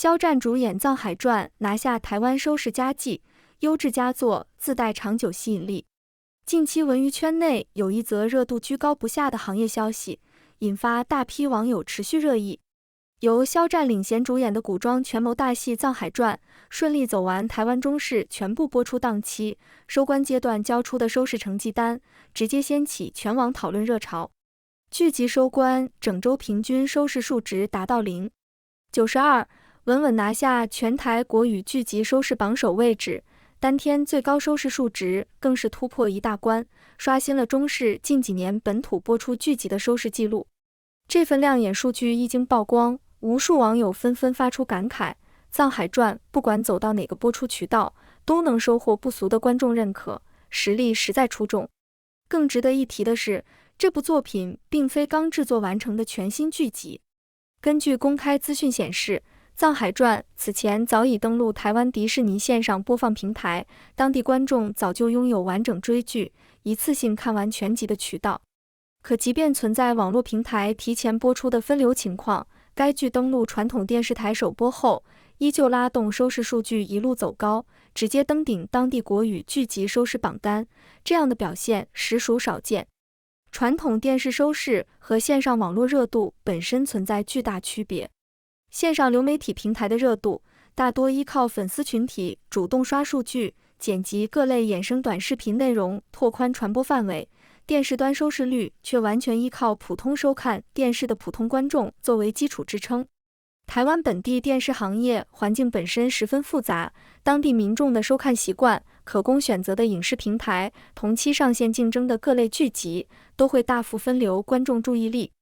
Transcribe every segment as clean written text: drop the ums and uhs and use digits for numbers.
肖战主演《藏海传》拿下台湾收视佳绩，优质佳作自带长久吸引力。近期文娱圈内有一则热度居高不下的行业消息，引发大批网友持续热议。由肖战领衔主演的古装权谋大戏《藏海传》顺利走完台湾中视全部播出档期，收官阶段交出的收视成绩单，直接掀起全网讨论热潮。剧集收官，整周平均收视数值达到0.92，稳稳拿下全台国语剧集收视榜首位置。当天最高收视数值更是突破一大关，刷新了中视近几年本土播出剧集的收视纪录。这份亮眼数据一经曝光，无数网友纷纷发出感慨：藏海传不管走到哪个播出渠道，都能收获不俗的观众认可，实力实在出众。更值得一提的是，这部作品并非刚制作完成的全新剧集。根据公开资讯显示，《藏海传》此前早已登陆台湾迪士尼线上播放平台，当地观众早就拥有完整追剧、一次性看完全集的渠道。可即便存在网络平台提前播出的分流情况，该剧登陆传统电视台首播后，依旧拉动收视数据一路走高，直接登顶当地国语剧集收视榜单，这样的表现实属少见。传统电视收视和线上网络热度本身存在巨大区别。线上流媒体平台的热度大多依靠粉丝群体主动刷数据、剪辑各类衍生短视频内容拓宽传播范围，电视端收视率却完全依靠普通收看电视的普通观众作为基础支撑。台湾本地电视行业环境本身十分复杂，当地民众的收看习惯、可供选择的影视平台、同期上线竞争的各类剧集，都会大幅分流观众注意力。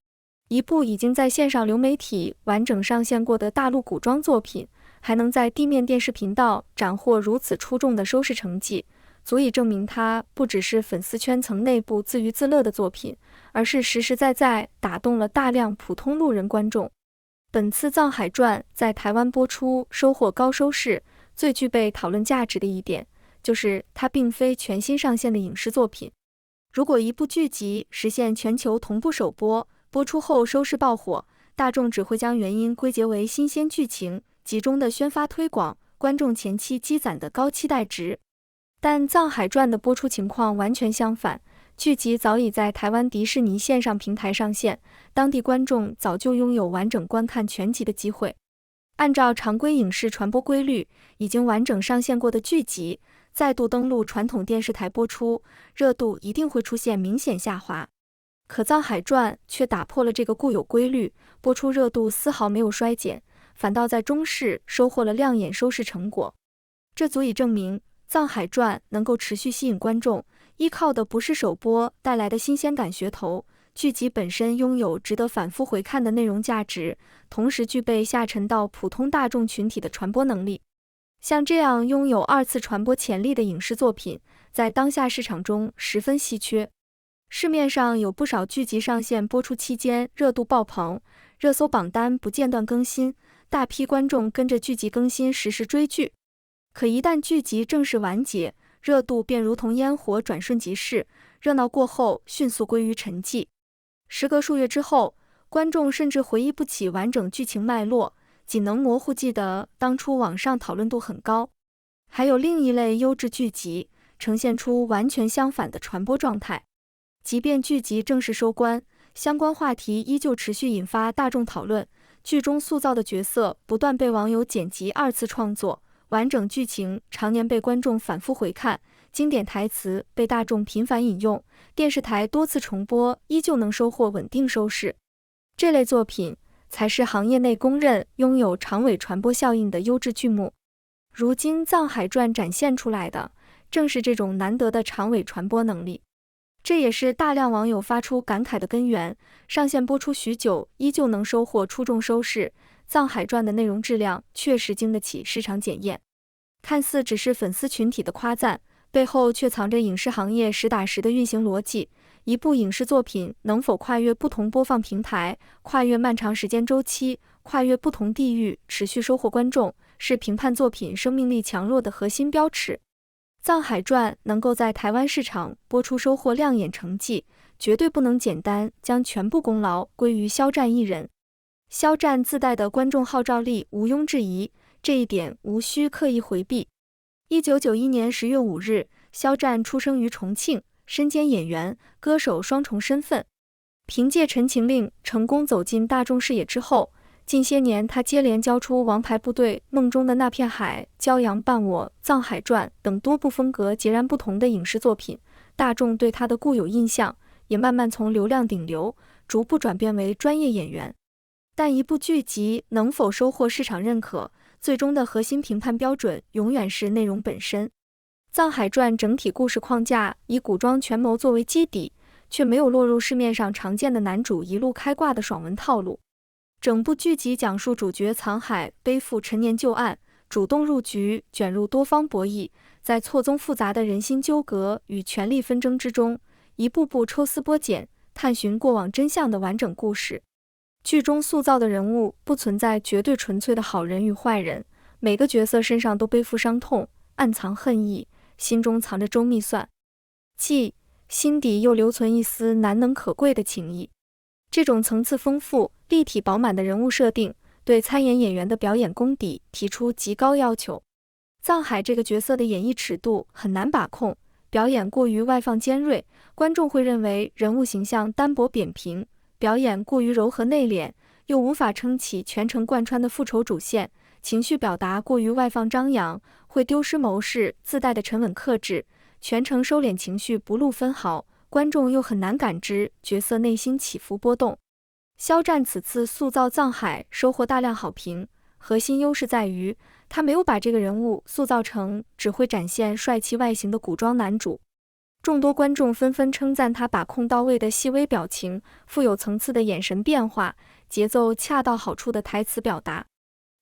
一部已经在线上流媒体完整上线过的大陆古装作品，还能在地面电视频道斩获如此出众的收视成绩，足以证明它不只是粉丝圈层内部自娱自乐的作品，而是实实在在打动了大量普通路人观众。本次《藏海传》在台湾播出收获高收视，最具备讨论价值的一点，就是它并非全新上线的影视作品。如果一部剧集实现全球同步首播，播出后收视爆火，大众只会将原因归结为新鲜剧情、集中的宣发推广、观众前期积攒的高期待值。但《藏海传》的播出情况完全相反，剧集早已在台湾迪士尼线上平台上线，当地观众早就拥有完整观看全集的机会。按照常规影视传播规律，已经完整上线过的剧集再度登陆传统电视台播出，热度一定会出现明显下滑。可《藏海传》却打破了这个固有规律，播出热度丝毫没有衰减，反倒在中视收获了亮眼收视成果。这足以证明《藏海传》能够持续吸引观众，依靠的不是首播带来的新鲜感噱头，剧集本身拥有值得反复回看的内容价值，同时具备下沉到普通大众群体的传播能力。像这样拥有二次传播潜力的影视作品，在当下市场中十分稀缺。市面上有不少剧集上线播出期间热度爆棚，热搜榜单不间断更新，大批观众跟着剧集更新实时追剧。可一旦剧集正式完结，热度便如同烟火转瞬即逝，热闹过后迅速归于沉寂。时隔数月之后，观众甚至回忆不起完整剧情脉络，仅能模糊记得当初网上讨论度很高。还有另一类优质剧集，呈现出完全相反的传播状态。即便剧集正式收官，相关话题依旧持续引发大众讨论，剧中塑造的角色不断被网友剪辑二次创作，完整剧情常年被观众反复回看，经典台词被大众频繁引用，电视台多次重播依旧能收获稳定收视。这类作品才是行业内公认拥有长尾传播效应的优质剧目。如今《藏海传》展现出来的，正是这种难得的长尾传播能力。这也是大量网友发出感慨的根源，上线播出许久，依旧能收获出众收视，《藏海传》的内容质量确实经得起市场检验。看似只是粉丝群体的夸赞，背后却藏着影视行业实打实的运行逻辑。一部影视作品能否跨越不同播放平台，跨越漫长时间周期，跨越不同地域，持续收获观众，是评判作品生命力强弱的核心标尺。《藏海传》能够在台湾市场播出收获亮眼成绩，绝对不能简单将全部功劳归于肖战一人。肖战自带的观众号召力毋庸置疑，这一点无需刻意回避。1991年10月5日，肖战出生于重庆，身兼演员、歌手双重身份。凭借《陈情令》成功走进大众视野之后，近些年他接连交出《王牌部队》、《梦中的那片海》、《骄阳伴我》、《藏海传》等多部风格截然不同的影视作品，大众对他的固有印象也慢慢从流量顶流逐步转变为专业演员。但一部剧集能否收获市场认可，最终的核心评判标准永远是内容本身。《藏海传》整体故事框架以古装权谋作为基底，却没有落入市面上常见的男主一路开挂的爽文套路。整部剧集讲述主角藏海背负陈年旧案，主动入局，卷入多方博弈，在错综复杂的人心纠葛与权力纷争之中，一步步抽丝剥茧，探寻过往真相的完整故事。剧中塑造的人物不存在绝对纯粹的好人与坏人，每个角色身上都背负伤痛，暗藏恨意，心中藏着周密算计，心底又留存一丝难能可贵的情谊。这种层次丰富、立体饱满的人物设定，对参演演员的表演功底提出极高要求。藏海这个角色的演绎尺度很难把控，表演过于外放尖锐，观众会认为人物形象单薄扁平；表演过于柔和内敛，又无法撑起全程贯穿的复仇主线；情绪表达过于外放张扬，会丢失谋士自带的沉稳克制，全程收敛情绪不露分毫，观众又很难感知角色内心起伏波动。肖战此次塑造藏海收获大量好评，核心优势在于他没有把这个人物塑造成只会展现帅气外形的古装男主。众多观众纷纷称赞他把控到位的细微表情、富有层次的眼神变化、节奏恰到好处的台词表达。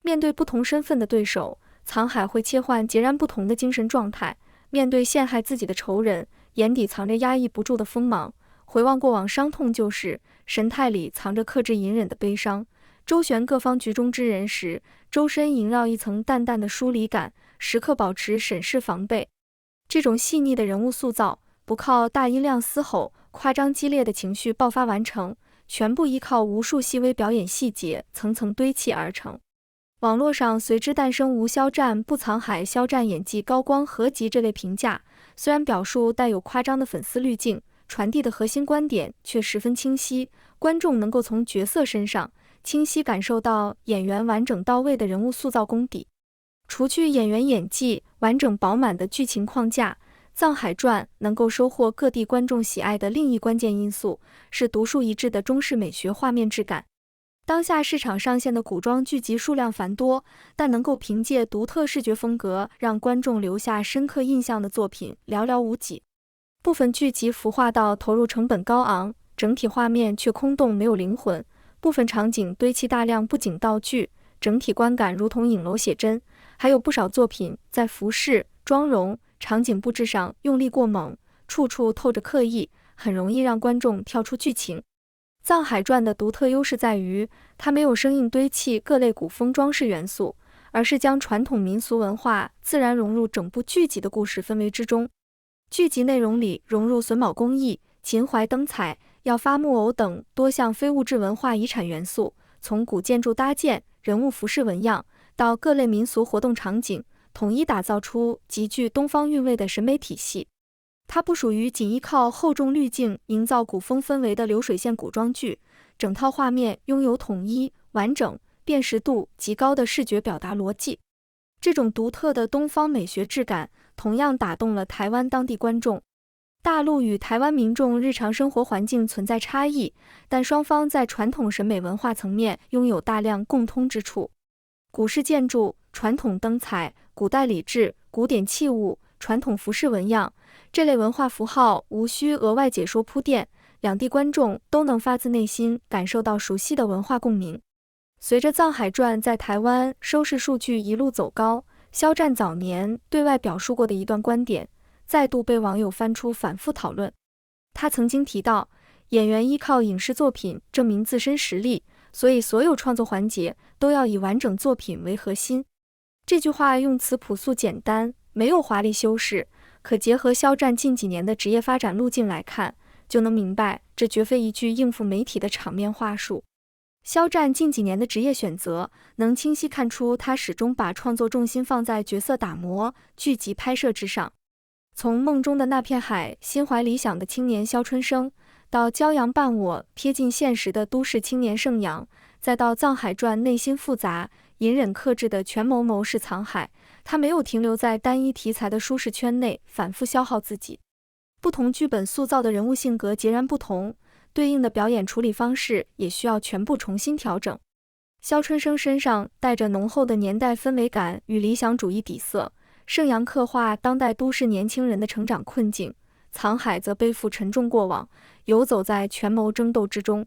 面对不同身份的对手，藏海会切换截然不同的精神状态。面对陷害自己的仇人，眼底藏着压抑不住的锋芒；回望过往伤痛旧事，神态里藏着克制隐忍的悲伤。周旋各方局中之人时，周身萦绕一层淡淡的疏离感，时刻保持审视防备。这种细腻的人物塑造，不靠大音量嘶吼、夸张激烈的情绪爆发完成，全部依靠无数细微表演细节层层堆砌而成。网络上随之诞生无肖战不藏海、肖战演技高光合集这类评价，虽然表述带有夸张的粉丝滤镜，传递的核心观点却十分清晰，观众能够从角色身上清晰感受到演员完整到位的人物塑造功底。除去演员演技完整饱满的剧情框架，《藏海传》能够收获各地观众喜爱的另一关键因素是独树一帜的中式美学画面质感。当下市场上线的古装剧集数量繁多，但能够凭借独特视觉风格让观众留下深刻印象的作品寥寥无几。部分剧集服化到投入成本高昂，整体画面却空洞没有灵魂；部分场景堆砌大量布景道具，整体观感如同影楼写真。还有不少作品在服饰、妆容、场景布置上用力过猛，处处透着刻意，很容易让观众跳出剧情。《藏海传》的独特优势在于，它没有生硬堆砌各类古风装饰元素，而是将传统民俗文化自然融入整部剧集的故事氛围之中。剧集内容里融入榫卯工艺、秦淮灯彩、耀发木偶等多项非物质文化遗产元素，从古建筑搭建、人物服饰纹样到各类民俗活动场景，统一打造出极具东方韵味的审美体系。它不属于仅依靠厚重滤镜营造古风氛围的流水线古装剧，整套画面拥有统一、完整、辨识度极高的视觉表达逻辑。这种独特的东方美学质感同样打动了台湾当地观众。大陆与台湾民众日常生活环境存在差异，但双方在传统审美文化层面拥有大量共通之处。古式建筑、传统灯彩、古代礼制、古典器物、传统服饰纹样，这类文化符号无需额外解说铺垫，两地观众都能发自内心感受到熟悉的文化共鸣。随着《藏海传》在台湾收视数据一路走高，肖战早年对外表述过的一段观点，再度被网友翻出反复讨论。他曾经提到，演员依靠影视作品证明自身实力，所以所有创作环节都要以完整作品为核心。这句话用词朴素简单，没有华丽修饰，可结合肖战近几年的职业发展路径来看，就能明白这绝非一句应付媒体的场面话术。肖战近几年的职业选择，能清晰看出他始终把创作重心放在角色打磨、剧集拍摄之上。从梦中的那片海，心怀理想的青年肖春生，到骄阳伴我、贴近现实的都市青年盛阳，再到《藏海传》内心复杂、隐忍克制的权谋谋士藏海，他没有停留在单一题材的舒适圈内反复消耗自己。不同剧本塑造的人物性格截然不同，对应的表演处理方式也需要全部重新调整。肖春生身上带着浓厚的年代氛围感与理想主义底色，盛阳刻画当代都市年轻人的成长困境，藏海则背负沉重过往，游走在权谋争斗之中。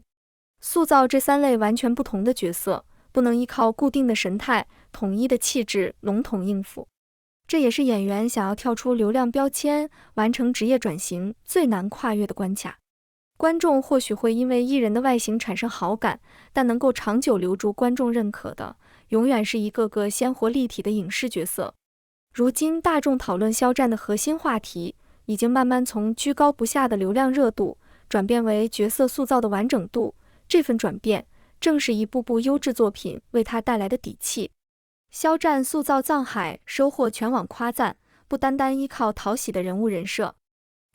塑造这三类完全不同的角色，不能依靠固定的神态、统一的气质笼统应付。这也是演员想要跳出流量标签，完成职业转型最难跨越的关卡。观众或许会因为艺人的外形产生好感，但能够长久留住观众认可的，永远是一个个鲜活立体的影视角色。如今大众讨论肖战的核心话题，已经慢慢从居高不下的流量热度，转变为角色塑造的完整度。这份转变，正是一部部优质作品为他带来的底气。肖战塑造藏海，收获全网夸赞，不单单依靠讨喜的人物人设。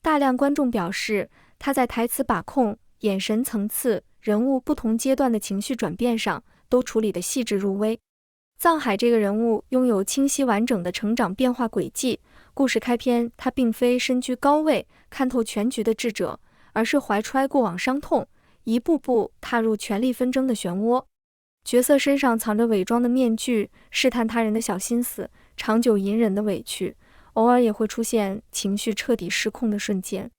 大量观众表示，他在台词把控、眼神层次、人物不同阶段的情绪转变上，都处理得细致入微。藏海这个人物拥有清晰完整的成长变化轨迹，故事开篇他并非身居高位、看透全局的智者，而是怀揣过往伤痛，一步步踏入权力纷争的漩涡。角色身上藏着伪装的面具，试探他人的小心思，长久隐忍的委屈，偶尔也会出现情绪彻底失控的瞬间。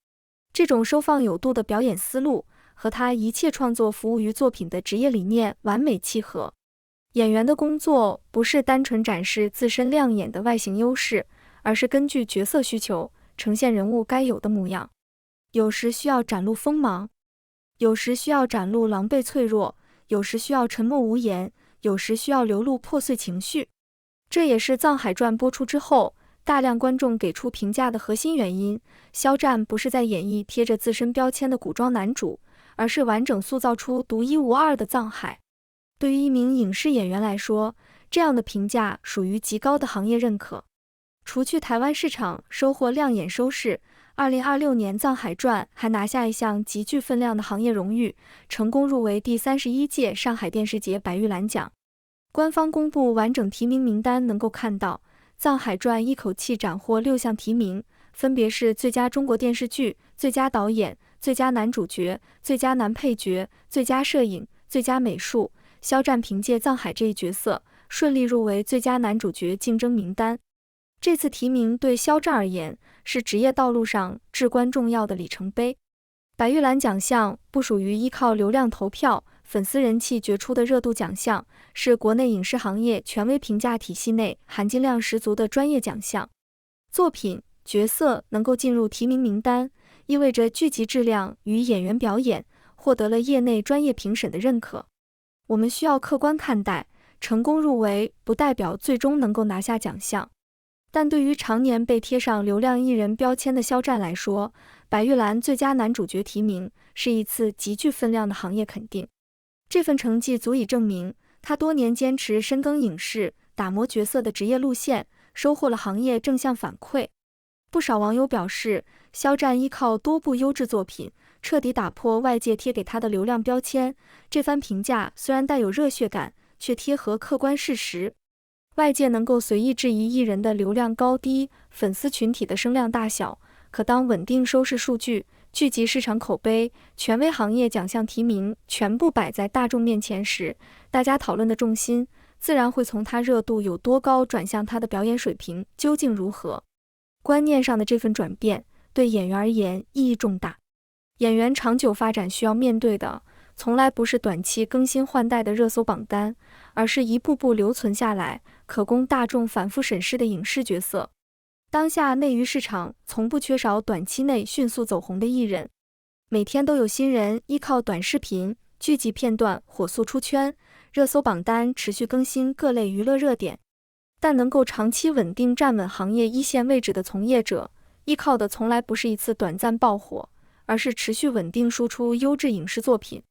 这种收放有度的表演思路，和他一切创作服务于作品的职业理念完美契合。演员的工作不是单纯展示自身亮眼的外形优势，而是根据角色需求，呈现人物该有的模样。有时需要展露锋芒，有时需要展露狼狈脆弱，有时需要沉默无言，有时需要流露破碎情绪。这也是《藏海传》播出之后，大量观众给出评价的核心原因。肖战不是在演绎贴着自身标签的古装男主，而是完整塑造出独一无二的藏海。对于一名影视演员来说，这样的评价属于极高的行业认可。除去台湾市场收获亮眼收视，2026年《藏海传》还拿下一项极具分量的行业荣誉，成功入围第31届上海电视节白玉兰奖。官方公布完整提名名单，能够看到《藏海传》一口气斩获6项提名，分别是最佳中国电视剧、最佳导演、最佳男主角、最佳男配角、最佳摄影、最佳美术。肖战凭借藏海这一角色，顺利入围最佳男主角竞争名单。这次提名对肖战而言，是职业道路上至关重要的里程碑。白玉兰奖项不属于依靠流量投票、粉丝人气决出的热度奖项，是国内影视行业权威评价体系内含金量十足的专业奖项。作品、角色能够进入提名名单，意味着剧集质量与演员表演获得了业内专业评审的认可。我们需要客观看待，成功入围不代表最终能够拿下奖项。但对于常年被贴上流量艺人标签的肖战来说，白玉兰最佳男主角提名是一次极具分量的行业肯定。这份成绩足以证明，他多年坚持深耕影视、打磨角色的职业路线，收获了行业正向反馈。不少网友表示，肖战依靠多部优质作品，彻底打破外界贴给他的流量标签。这番评价虽然带有热血感，却贴合客观事实。外界能够随意质疑艺人的流量高低、粉丝群体的声量大小，可当稳定收视数据、剧集市场口碑、权威行业奖项提名全部摆在大众面前时，大家讨论的重心自然会从他热度有多高转向他的表演水平究竟如何。观念上的这份转变，对演员而言意义重大。演员长久发展需要面对的，从来不是短期更新换代的热搜榜单，而是一步步留存下来，可供大众反复审视的影视角色。当下内娱市场从不缺少短期内迅速走红的艺人，每天都有新人依靠短视频、剧集片段火速出圈，热搜榜单持续更新各类娱乐热点。但能够长期稳定站稳行业一线位置的从业者，依靠的从来不是一次短暂爆火，而是持续稳定输出优质影视作品。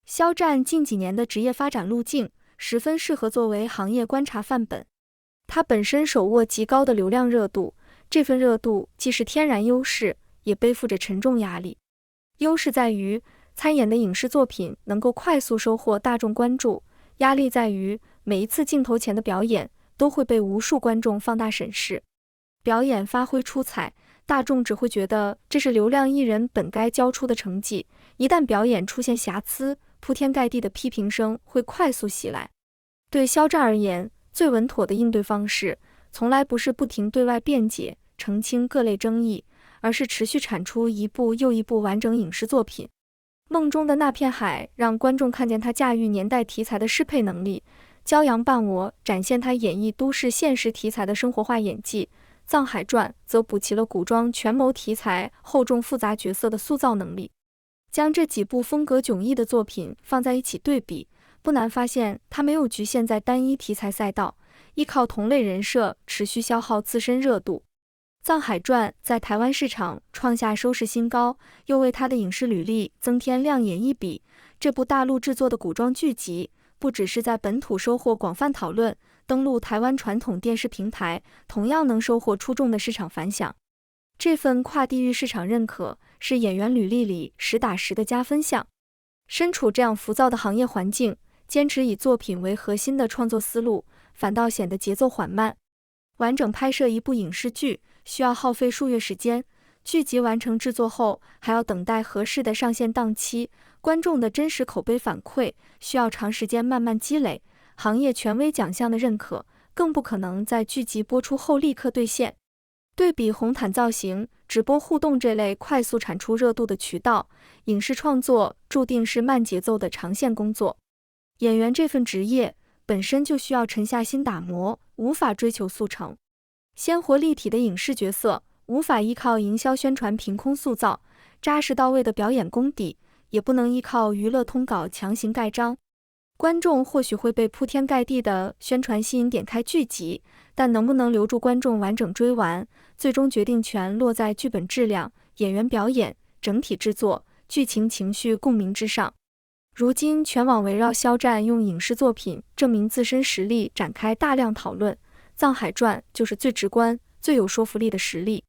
肖战近几年的职业发展路径，十分适合作为行业观察范本。他本身手握极高的流量热度，这份热度既是天然优势，也背负着沉重压力。优势在于参演的影视作品能够快速收获大众关注，压力在于每一次镜头前的表演都会被无数观众放大审视。表演发挥出彩，大众只会觉得这是流量艺人本该交出的成绩，一旦表演出现瑕疵，铺天盖地的批评声会快速袭来。对肖战而言，最稳妥的应对方式，从来不是不停对外辩解、澄清各类争议，而是持续产出一部又一部完整影视作品。梦中的那片海让观众看见他驾驭年代题材的适配能力，骄阳伴我展现他演绎都市现实题材的生活化演技，藏海传则补齐了古装权谋题材厚重复杂角色的塑造能力。将这几部风格迥异的作品放在一起对比，不难发现他没有局限在单一题材赛道，依靠同类人设持续消耗自身热度。藏海传在台湾市场创下收视新高，又为他的影视履历增添亮眼一笔。这部大陆制作的古装剧集，不只是在本土收获广泛讨论，登陆台湾传统电视平台，同样能收获出众的市场反响。这份跨地域市场认可，是演员履历里实打实的加分项。身处这样浮躁的行业环境，坚持以作品为核心的创作思路，反倒显得节奏缓慢。完整拍摄一部影视剧，需要耗费数月时间，剧集完成制作后，还要等待合适的上线档期，观众的真实口碑反馈，需要长时间慢慢积累，行业权威奖项的认可，更不可能在剧集播出后立刻兑现。对比红毯造型、直播互动这类快速产出热度的渠道，影视创作注定是慢节奏的长线工作。演员这份职业本身就需要沉下心打磨，无法追求速成。鲜活立体的影视角色无法依靠营销宣传凭空塑造，扎实到位的表演功底也不能依靠娱乐通稿强行盖章。观众或许会被铺天盖地的宣传吸引点开剧集，但能不能留住观众完整追完，最终决定权落在剧本质量、演员表演、整体制作、剧情情绪共鸣之上。如今全网围绕肖战用影视作品证明自身实力展开大量讨论，藏海传就是最直观、最有说服力的实例。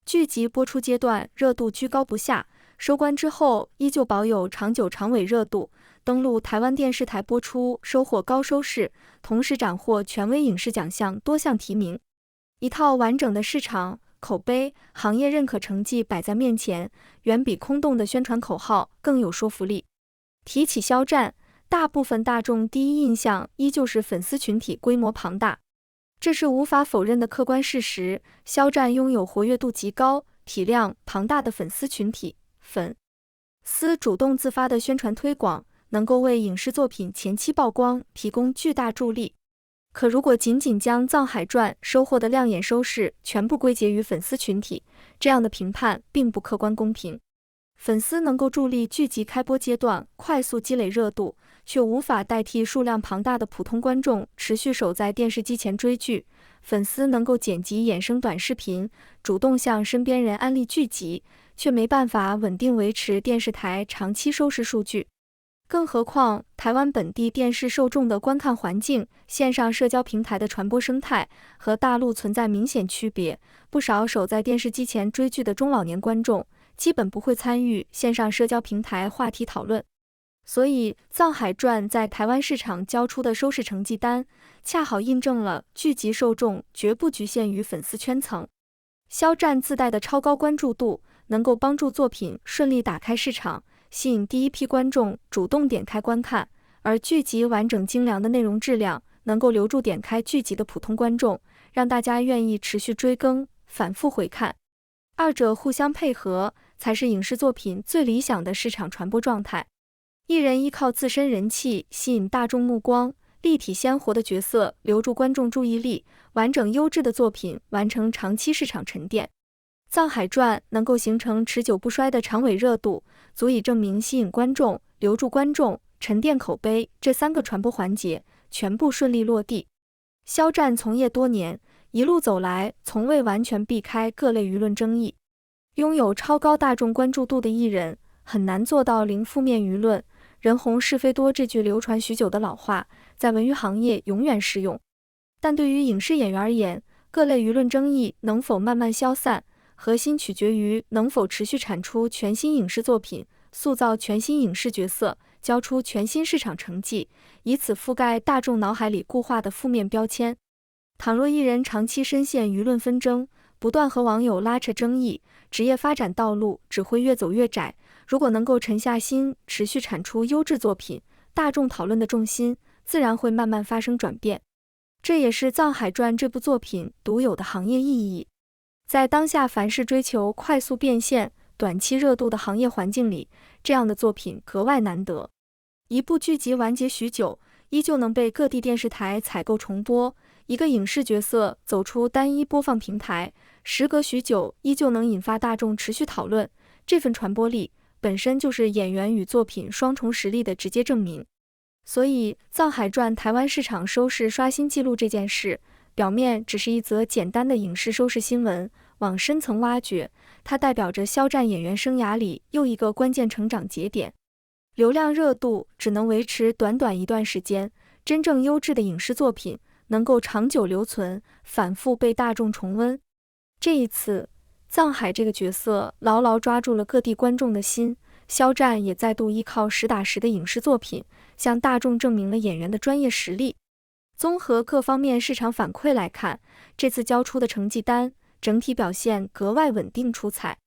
剧集播出阶段热度居高不下，收官之后依旧保有长久长尾热度，登陆台湾电视台播出收获高收视，同时斩获权威影视奖项多项提名。一套完整的市场、口碑、行业认可成绩摆在面前，远比空洞的宣传口号更有说服力。提起肖战，大部分大众第一印象依旧是粉丝群体规模庞大，这是无法否认的客观事实。肖战拥有活跃度极高、体量庞大的粉丝群体，粉丝主动自发的宣传推广，能够为影视作品前期曝光提供巨大助力。可如果仅仅将《藏海传》收获的亮眼收视全部归结于粉丝群体，这样的评判并不客观公平。粉丝能够助力剧集开播阶段快速积累热度，却无法代替数量庞大的普通观众持续守在电视机前追剧。粉丝能够剪辑衍生短视频，主动向身边人安利剧集，却没办法稳定维持电视台长期收视数据。更何况台湾本地电视受众的观看环境、线上社交平台的传播生态和大陆存在明显区别，不少守在电视机前追剧的中老年观众基本不会参与线上社交平台话题讨论。所以《藏海传》在台湾市场交出的收视成绩单，恰好印证了剧集受众绝不局限于粉丝圈层。肖战自带的超高关注度，能够帮助作品顺利打开市场，吸引第一批观众主动点开观看，而剧集完整精良的内容质量，能够留住点开剧集的普通观众，让大家愿意持续追更、反复回看。二者互相配合，才是影视作品最理想的市场传播状态。艺人依靠自身人气吸引大众目光，立体鲜活的角色留住观众注意力，完整优质的作品完成长期市场沉淀。藏海传能够形成持久不衰的长尾热度，足以证明吸引观众、留住观众、沉淀口碑这三个传播环节全部顺利落地。肖战从业多年，一路走来从未完全避开各类舆论争议。拥有超高大众关注度的艺人，很难做到零负面舆论，人红是非多这句流传许久的老话，在文娱行业永远适用。但对于影视演员而言，各类舆论争议能否慢慢消散，核心取决于能否持续产出全新影视作品，塑造全新影视角色，交出全新市场成绩，以此覆盖大众脑海里固化的负面标签。倘若艺人长期深陷舆论纷争，不断和网友拉扯争议，职业发展道路只会越走越窄。如果能够沉下心，持续产出优质作品，大众讨论的重心自然会慢慢发生转变。这也是《藏海传》这部作品独有的行业意义。在当下凡事追求快速变现、短期热度的行业环境里，这样的作品格外难得。一部剧集完结许久，依旧能被各地电视台采购重播；一个影视角色走出单一播放平台，时隔许久依旧能引发大众持续讨论，这份传播力本身就是演员与作品双重实力的直接证明。所以，《藏海传》台湾市场收视刷新纪录这件事，表面只是一则简单的影视收视新闻，往深层挖掘，它代表着肖战演员生涯里又一个关键成长节点。流量热度只能维持短短一段时间，真正优质的影视作品能够长久留存，反复被大众重温。这一次，藏海这个角色牢牢抓住了各地观众的心，肖战也再度依靠实打实的影视作品，向大众证明了演员的专业实力。综合各方面市场反馈来看，这次交出的成绩单整体表现格外稳定出彩。